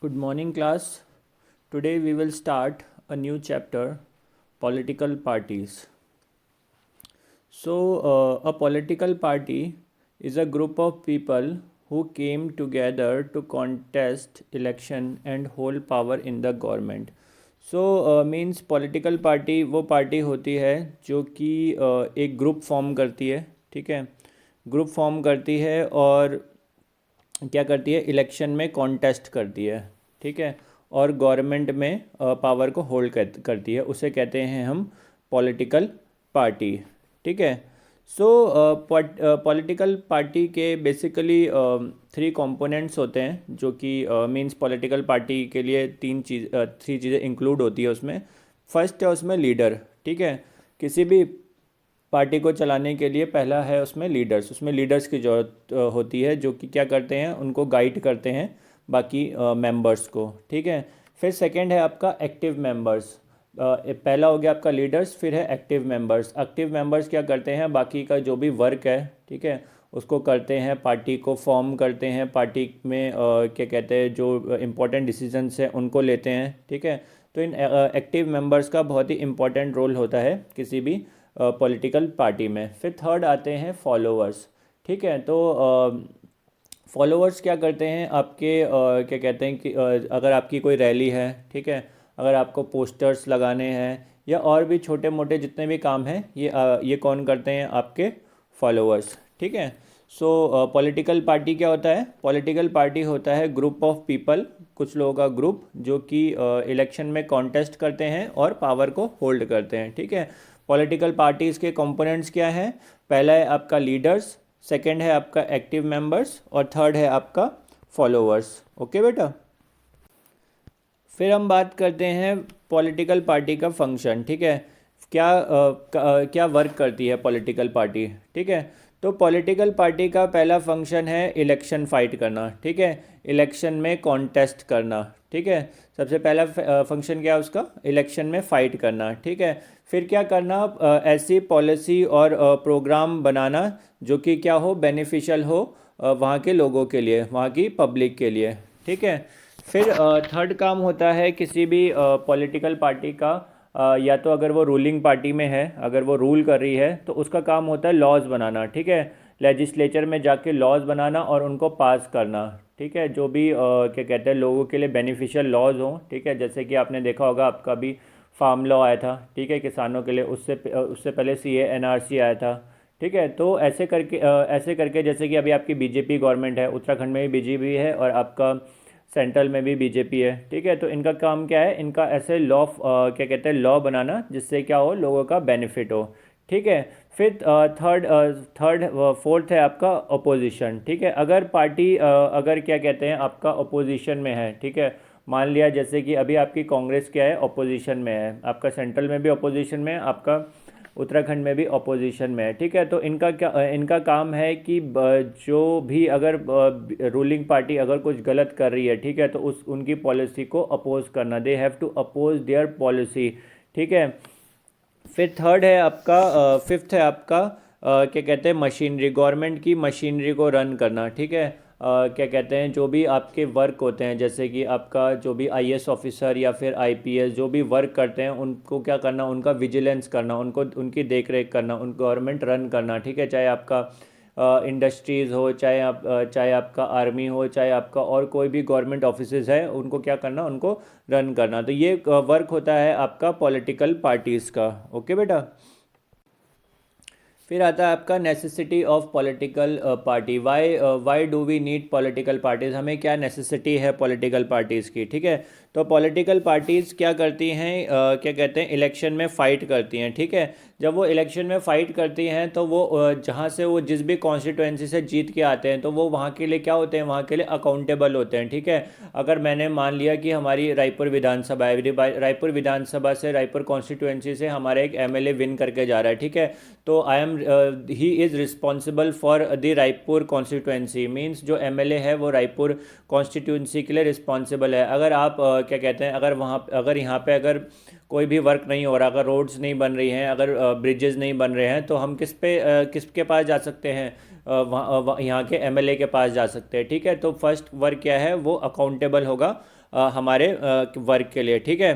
Good morning, class. Today we will start a new chapter, political parties. A political party is a group of people who came together to contest election and hold power in the government. Means political party वो party होती है जो कि एक group form करती है, ठीक है। ग्रुप फॉर्म करती है और क्या करती है, इलेक्शन में कॉन्टेस्ट करती है, ठीक है। और गवर्नमेंट में पावर को होल्ड करती है, उसे कहते हैं हम पॉलिटिकल पार्टी, ठीक है। पॉलिटिकल पार्टी के बेसिकली 3 कंपोनेंट्स होते हैं, जो कि मींस पॉलिटिकल पार्टी के लिए 3 चीज़ें इंक्लूड होती है उसमें। फर्स्ट है उसमें लीडर, ठीक है। किसी भी पार्टी को चलाने के लिए पहला है उसमें लीडर्स, उसमें लीडर्स की ज़रूरत होती है, जो कि क्या करते हैं, उनको गाइड करते हैं बाकी मेंबर्स को, ठीक है। फिर सेकंड है आपका एक्टिव मेंबर्स। पहला हो गया आपका लीडर्स, फिर है एक्टिव मेंबर्स। एक्टिव मेंबर्स क्या करते हैं, बाकी का जो भी वर्क है, ठीक है, उसको करते हैं, पार्टी को फॉर्म करते हैं, पार्टी में क्या कहते हैं, जो इम्पोर्टेंट डिसीजंस हैं उनको लेते हैं, ठीक है। तो इन एक्टिव मेंबर्स का बहुत ही इम्पोर्टेंट रोल होता है किसी भी पॉलिटिकल पार्टी में। फिर थर्ड आते हैं फॉलोअर्स, ठीक है। तो फॉलोअर्स क्या करते हैं आपके, क्या कहते हैं कि अगर आपकी कोई रैली है, ठीक है, अगर आपको पोस्टर्स लगाने हैं या और भी छोटे मोटे जितने भी काम हैं, ये कौन करते हैं, आपके फॉलोअर्स, ठीक है। पॉलिटिकल पार्टी क्या होता है, पॉलिटिकल पार्टी होता है ग्रुप ऑफ पीपल, कुछ लोगों का ग्रुप, जो कि इलेक्शन में कॉन्टेस्ट करते हैं और पावर को होल्ड करते हैं, ठीक है। पॉलिटिकल पार्टीज़ के कंपोनेंट्स क्या हैं, पहला है आपका लीडर्स, सेकंड है आपका एक्टिव मेंबर्स और थर्ड है आपका फॉलोअर्स। ओके बेटा। फिर हम बात करते हैं पॉलिटिकल पार्टी का फंक्शन, ठीक है। क्या वर्क करती है पॉलिटिकल पार्टी, ठीक है। तो पॉलिटिकल पार्टी का पहला फंक्शन है इलेक्शन फाइट करना, ठीक है, इलेक्शन में कॉन्टेस्ट करना, ठीक है। सबसे पहला फंक्शन क्या है उसका, इलेक्शन में फाइट करना, ठीक है। फिर क्या करना, ऐसी पॉलिसी और प्रोग्राम बनाना जो कि क्या हो, बेनिफिशियल हो वहाँ के लोगों के लिए, वहाँ की पब्लिक के लिए, ठीक है। फिर थर्ड काम होता है किसी भी पॉलिटिकल पार्टी का, या तो अगर वो रूलिंग पार्टी में है, अगर वो रूल कर रही है, तो उसका काम होता है लॉज बनाना, ठीक है। लेजिस्लेचर में जाके लॉज बनाना और उनको पास करना, ठीक है, जो भी क्या कहते हैं, लोगों के लिए बेनिफिशियल लॉज हों, ठीक है। जैसे कि आपने देखा होगा, आपका भी फार्म लॉ आया था, ठीक है, किसानों के लिए, उससे पहले CA NRC आया था, ठीक है। तो ऐसे करके जैसे कि अभी आपकी बीजेपी गवर्नमेंट है, उत्तराखंड में भी बीजेपी है और आपका सेंट्रल में भी बीजेपी है, ठीक है। तो इनका काम क्या है, इनका ऐसे लॉ क्या कहते हैं, लॉ बनाना जिससे क्या हो, लोगों का बेनिफिट हो, ठीक है। फिर थर्ड फोर्थ है आपका अपोजिशन, ठीक है। अगर पार्टी अगर क्या कहते हैं आपका अपोजिशन में है, ठीक है, मान लिया जैसे कि अभी आपकी कांग्रेस क्या है, अपोजिशन में है, आपका सेंट्रल में भी अपोजिशन में है, आपका उत्तराखंड में भी अपोजिशन में है, ठीक है। तो इनका काम है कि जो भी अगर रूलिंग पार्टी अगर कुछ गलत कर रही है, ठीक है, तो उनकी पॉलिसी को अपोज करना, they have to oppose their policy, ठीक है। फिर थर्ड है आपका, फिफ्थ है आपका क्या कहते हैं, मशीनरी, गवर्नमेंट की मशीनरी को रन करना, ठीक है। क्या कहते हैं, जो भी आपके वर्क होते हैं, जैसे कि आपका जो भी IAS ऑफिसर या फिर IPS जो भी वर्क करते हैं, उनको क्या करना, उनका विजिलेंस करना, उनको उनकी देख रेख करना, उन गवर्नमेंट रन करना, ठीक है। चाहे आपका इंडस्ट्रीज़ हो, चाहे आपका आर्मी हो, चाहे आपका और कोई भी गवर्नमेंट ऑफिसेज है, उनको क्या करना, उनको रन करना। तो ये वर्क होता है आपका पॉलिटिकल पार्टीज़ का। ओके बेटा। फिर आता है आपका necessity of political party, why do we need political parties, हमें क्या नेसेसिटी है पॉलिटिकल पार्टीज़ की, ठीक है। तो पॉलिटिकल पार्टीज़ क्या करती हैं, क्या कहते हैं, इलेक्शन में फ़ाइट करती हैं, ठीक है। जब वो इलेक्शन में फ़ाइट करती हैं तो वो जहाँ से वो जिस भी कॉन्स्टिट्यूएंसी से जीत के आते हैं, तो वो वहाँ के लिए क्या होते हैं, वहाँ के लिए अकाउंटेबल होते हैं, ठीक है। अगर मैंने मान लिया कि हमारी रायपुर विधानसभा है, रायपुर विधानसभा से, रायपुर कॉन्स्टिट्यूएंसी से हमारा एक MLA विन करके जा रहा है, ठीक है। तो I am he is responsible for the Raipur constituency, means जो एमएलए है वो रायपुर कॉन्स्टिट्यूंसी के लिए रिस्पॉन्सिबल है। अगर आप क्या कहते हैं, अगर यहाँ पे अगर कोई भी वर्क नहीं हो रहा, अगर रोड्स नहीं बन रही हैं, अगर ब्रिजेस नहीं बन रहे हैं, तो हम किसके पास जा सकते हैं? यहाँ के एमएलए के पास जा सकते हैं। ठीक है, तो फर्स्ट वर्क क्या है, वो अकाउंटेबल होगा हमारे वर्क के लिए। ठीक है,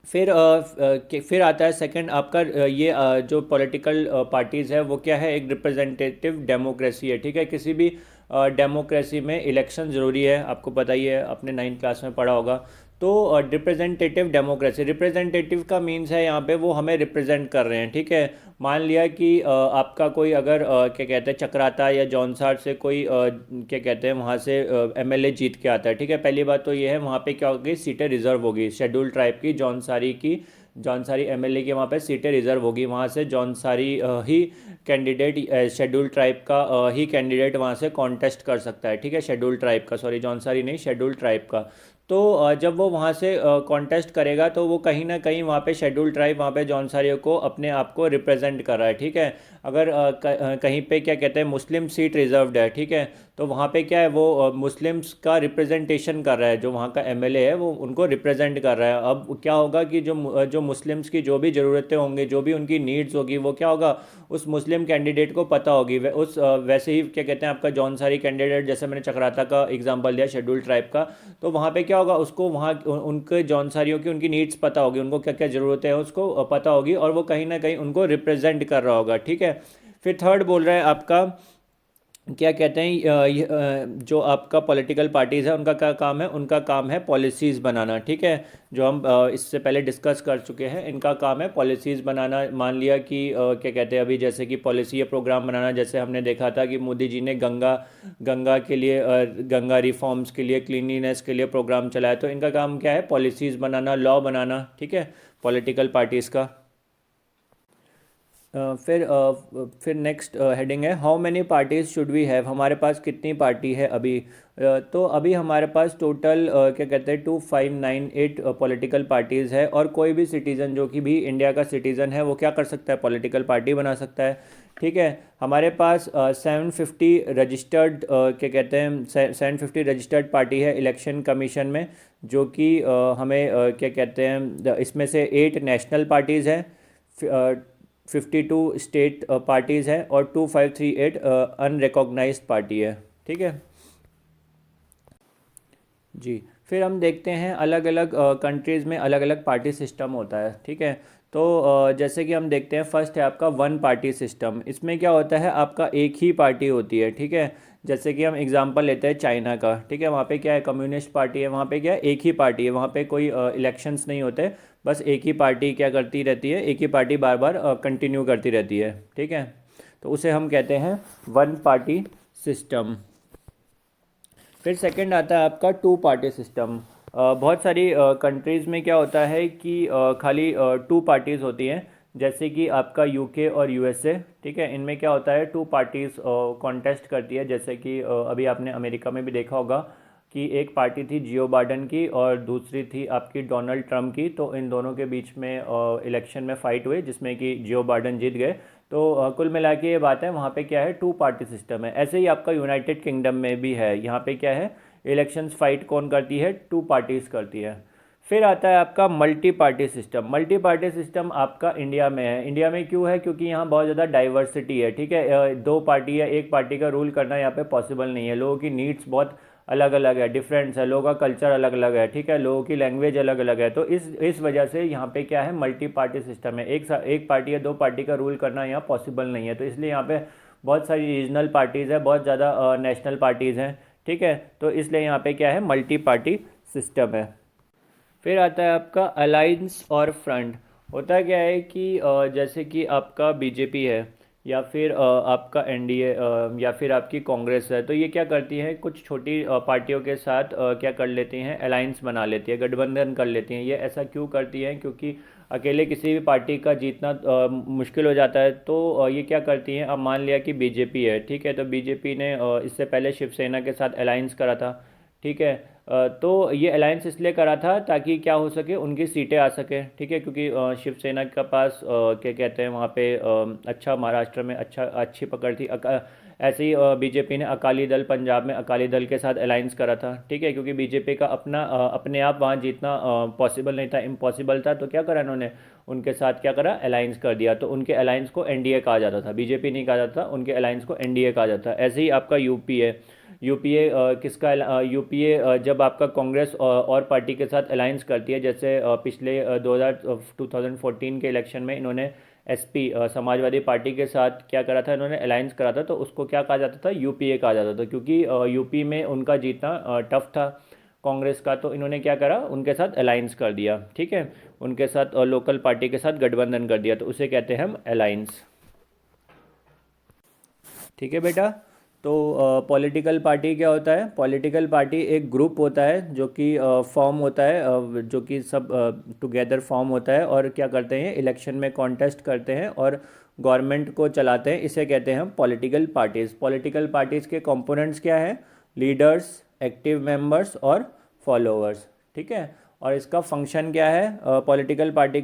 फिर आता है सेकंड आपका जो पॉलिटिकल पार्टीज़ है वो क्या है, एक रिप्रेजेंटेटिव डेमोक्रेसी है। ठीक है, किसी भी डेमोक्रेसी में इलेक्शन ज़रूरी है, आपको पता ही है, आपने 9th क्लास में पढ़ा होगा। तो रिप्रेजेंटेटिव डेमोक्रेसी, रिप्रेजेंटेटिव का मीन्स है यहाँ पे वो हमें रिप्रेजेंट कर रहे हैं। ठीक है, मान लिया कि आपका कोई अगर क्या कहते हैं चक्राता या जौनसार से कोई क्या कहते हैं वहाँ से एमएलए जीत के आता है। ठीक है, पहली बात तो ये है वहाँ पे क्या होगी, सीटें रिजर्व होगी शेड्यूल ट्राइब की, जौनसारी एमएलए की वहाँ पे सीटें रिजर्व होगी। वहाँ से जौनसारी ही कैंडिडेट, शेड्यूल ट्राइब का ही कैंडिडेट वहाँ से कॉन्टेस्ट कर सकता है। ठीक है, शेड्यूल ट्राइब का, सॉरी जौनसारी नहीं, शेड्यूल ट्राइब का। तो जब वो वहाँ से कॉन्टेस्ट करेगा तो वो कहीं ना कहीं वहाँ पे शेड्यूल ट्राइब वहाँ पे जौनसारियों को अपने आप को रिप्रेजेंट कर रहा है। ठीक है, अगर कहीं पे क्या कहते हैं मुस्लिम सीट रिजर्व्ड है, ठीक है, तो वहाँ पे क्या है वो मुस्लिम्स का रिप्रेजेंटेशन कर रहा है, जो वहाँ का एमएलए है वो उनको रिप्रेजेंट कर रहा है। अब क्या होगा कि जो मुस्लिम्स की जो भी ज़रूरतें होंगी, जो भी उनकी नीड्स होगी, वो क्या होगा उस मुस्लिम कैंडिडेट को पता होगी। वैसे ही क्या कहते हैं आपका जौनसारी कैंडिडेट, जैसे मैंने चक्राता का एग्जांपल दिया शेड्यूल ट्राइब का, तो वहाँ पे क्या होगा उसको वहाँ उनके जौनसारियों की उनकी नीड्स पता होगी, उनको क्या क्या ज़रूरतें हैं उसको पता होगी, और वो कहीं ना कहीं उनको रिप्रेजेंट कर रहा होगा। ठीक है, फिर थर्ड बोल रहा है आपका क्या कहते हैं जो आपका पॉलिटिकल पार्टीज़ है उनका क्या काम है, उनका काम है पॉलिसीज़ बनाना। ठीक है, जो हम इससे पहले डिस्कस कर चुके हैं, इनका काम है पॉलिसीज़ बनाना। मान लिया कि क्या कहते हैं अभी जैसे कि पॉलिसी या प्रोग्राम बनाना, जैसे हमने देखा था कि मोदी जी ने गंगा के लिए गंगा रिफॉर्म्स के लिए, क्लीनिनेस के लिए प्रोग्राम चलाया, तो इनका काम क्या है, पॉलिसीज़ बनाना, लॉ बनाना। ठीक है, पॉलिटिकल पार्टीज़ का। फिर नेक्स्ट हेडिंग है how many parties should we have, हमारे पास कितनी पार्टी है अभी। तो अभी हमारे पास टोटल क्या कहते हैं 2598 पॉलिटिकल पार्टीज़ है, और कोई भी सिटीज़न जो कि भी इंडिया का सिटीज़न है वो क्या कर सकता है, पॉलिटिकल पार्टी बना सकता है। ठीक है, हमारे पास 750 रजिस्टर्ड क्या कहते हैं 750 रजिस्टर्ड पार्टी है इलेक्शन कमीशन में, जो कि हमें क्या कहते हैं इसमें से 8 नेशनल पार्टीज़ हैं, 52 स्टेट पार्टीज़ हैं, और 2538 अनरिकॉग्नाइज्ड पार्टी है। ठीक है जी, फिर हम देखते हैं अलग अलग कंट्रीज़ में अलग अलग पार्टी सिस्टम होता है। ठीक है, तो जैसे कि हम देखते हैं फर्स्ट है आपका वन पार्टी सिस्टम। इसमें क्या होता है, आपका एक ही पार्टी होती है। ठीक है, जैसे कि हम एग्जांपल लेते हैं चाइना का। ठीक है, वहाँ पे क्या है, कम्युनिस्ट पार्टी है, वहाँ पे क्या है, एक ही पार्टी है, वहाँ पे कोई इलेक्शंस नहीं होते, बस एक ही पार्टी क्या करती रहती है, एक ही पार्टी बार बार कंटिन्यू करती रहती है। ठीक है, तो उसे हम कहते हैं वन पार्टी सिस्टम। फिर सेकंड आता है आपका टू पार्टी सिस्टम। बहुत सारी कंट्रीज़ में क्या होता है कि खाली टू पार्टीज़ होती हैं, जैसे कि आपका यूके और यूएसए। ठीक है, इनमें क्या होता है टू पार्टीज़ कॉन्टेस्ट करती है, जैसे कि अभी आपने अमेरिका में भी देखा होगा कि एक पार्टी थी जियो बाइडेन की और दूसरी थी आपकी डोनाल्ड ट्रंप की। तो इन दोनों के बीच में इलेक्शन में फ़ाइट हुई, जिसमें कि जियो बाइडेन जीत गए। तो कुल मिला के ये बात है, वहाँ पे क्या है, टू पार्टी सिस्टम है। ऐसे ही आपका यूनाइटेड किंगडम में भी है, यहाँ पे क्या है, इलेक्शंस फाइट कौन करती है, टू पार्टीज़ करती है। फिर आता है आपका multi party system. Multi party system आपका इंडिया में है। इंडिया में क्यों है, क्योंकि यहाँ बहुत ज़्यादा डाइवर्सिटी है। ठीक है, दो पार्टी या एक पार्टी का रूल करना यहाँ पे पॉसिबल नहीं है। लोगों की नीड्स बहुत अलग अलग है, डिफरेंस है, लोगों का कल्चर अलग अलग है। ठीक है, लोगों की लैंग्वेज अलग अलग है। तो इस वजह से यहाँ पे क्या है, मल्टी पार्टी सिस्टम है। एक पार्टी या दो पार्टी का रूल करना यहाँ पॉसिबल नहीं है। तो इसलिए यहाँ पे बहुत सारी रीजनल पार्टीज़ है, बहुत ज़्यादा नेशनल पार्टीज़ हैं। ठीक है, तो इसलिए यहाँ पे क्या है, मल्टी पार्टी सिस्टम है। फिर आता है आपका अलायंस और फ्रंट। होता क्या है कि जैसे कि आपका बीजेपी है, या फिर आपका एनडीए, या फिर आपकी कांग्रेस है, तो ये क्या करती है, कुछ छोटी पार्टियों के साथ क्या कर लेती हैं, अलायंस बना लेती है, गठबंधन कर लेती हैं। ये ऐसा क्यों करती हैं, क्योंकि अकेले किसी भी पार्टी का जीतना मुश्किल हो जाता है। तो ये क्या करती हैं, अब मान लिया कि बीजेपी है, ठीक है, तो बीजेपी ने इससे पहले शिवसेना के साथ अलायंस करा था। ठीक है। तो ये अलायंस इसलिए करा था ताकि क्या हो सके, उनकी सीटें आ सके, ठीक है, क्योंकि शिवसेना के पास क्या कहते हैं वहाँ पे अच्छा महाराष्ट्र में अच्छी पकड़ थी। ऐसे ही बीजेपी ने अकाली दल, पंजाब में अकाली दल के साथ अलायंस करा था, ठीक है, क्योंकि बीजेपी का अपने आप वहाँ जीतना पॉसिबल नहीं था, इम्पॉसिबल था। तो क्या करा इन्होंने, उनके साथ क्या करा, अलायंस कर दिया। तो उनके अलायंस को एनडीए कहा जाता था, बीजेपी नहीं कहा जाता, उनके अलायंस को एनडीए कहा जाता। ऐसे ही आपका यूपी है। यूपीए यूपीए जब आपका कांग्रेस और पार्टी के साथ अलायंस करती है, जैसे पिछले 2014 के इलेक्शन में इन्होंने एसपी समाजवादी पार्टी के साथ क्या करा था, इन्होंने अलायंस करा था, तो उसको क्या कहा जाता था, यूपीए कहा जाता था, क्योंकि यूपी में उनका जीतना टफ था कांग्रेस का। तो इन्होंने क्या करा, उनके साथ अलायंस कर दिया, ठीक है, उनके साथ लोकल पार्टी के साथ गठबंधन कर दिया, तो उसे कहते हैं हम अलायंस। ठीक है बेटा। तो पॉलिटिकल पार्टी क्या होता है, पॉलिटिकल पार्टी एक ग्रुप होता है जो कि फॉर्म होता है, जो कि सब टुगेदर फॉर्म होता है, और क्या करते हैं, इलेक्शन में कॉन्टेस्ट करते हैं और गवर्नमेंट को चलाते हैं। इसे कहते हैं हम पॉलिटिकल पार्टीज़। पॉलिटिकल पार्टीज़ के कंपोनेंट्स क्या हैं, लीडर्स, एक्टिव मेंबर्स और फॉलोअर्स, ठीक है। और इसका फंक्शन क्या है, पॉलिटिकल पार्टी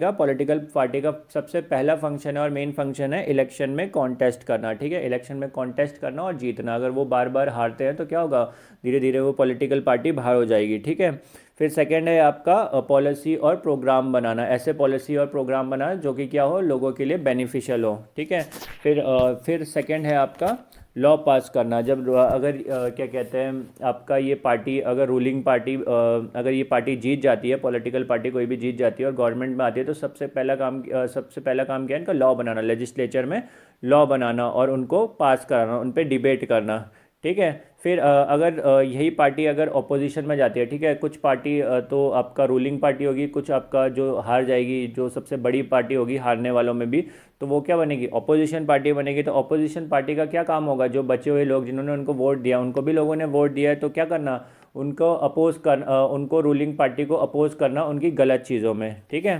का सबसे पहला फंक्शन है और मेन फंक्शन है इलेक्शन में कॉन्टेस्ट करना, ठीक है, इलेक्शन में कॉन्टेस्ट करना और जीतना। अगर वो बार बार हारते हैं तो क्या होगा, धीरे धीरे वो पॉलिटिकल पार्टी बाहर हो जाएगी, ठीक है। फिर सेकंड है आपका पॉलिसी और प्रोग्राम बनाना, ऐसे पॉलिसी और प्रोग्राम बनाना जो कि क्या हो, लोगों के लिए बेनिफिशियल हो, ठीक है। फिर सेकंड है आपका लॉ पास करना। जब अगर क्या कहते हैं आपका ये पार्टी, अगर रूलिंग पार्टी अगर ये पार्टी जीत जाती है, पॉलिटिकल पार्टी कोई भी जीत जाती है और गवर्नमेंट में आती है, तो सबसे पहला काम क्या है इनका, लॉ बनाना, लेजिस्लेचर में लॉ बनाना और उनको पास कराना, उन पर डिबेट करना, ठीक है। फिर अगर यही पार्टी अगर ऑपोजिशन में जाती है, ठीक है, कुछ पार्टी तो आपका रूलिंग पार्टी होगी, कुछ आपका जो हार जाएगी, जो सबसे बड़ी पार्टी होगी हारने वालों में भी, तो वो क्या बनेगी, ऑपोजिशन पार्टी बनेगी। तो ऑपोजिशन पार्टी का क्या काम होगा, जो बचे हुए लोग जिन्होंने उनको वोट दिया, उनको भी लोगों ने वोट दिया है, तो क्या करना, उनको रूलिंग पार्टी को अपोज करना उनकी गलत चीज़ों में, ठीक है।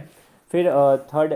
फिर थर्ड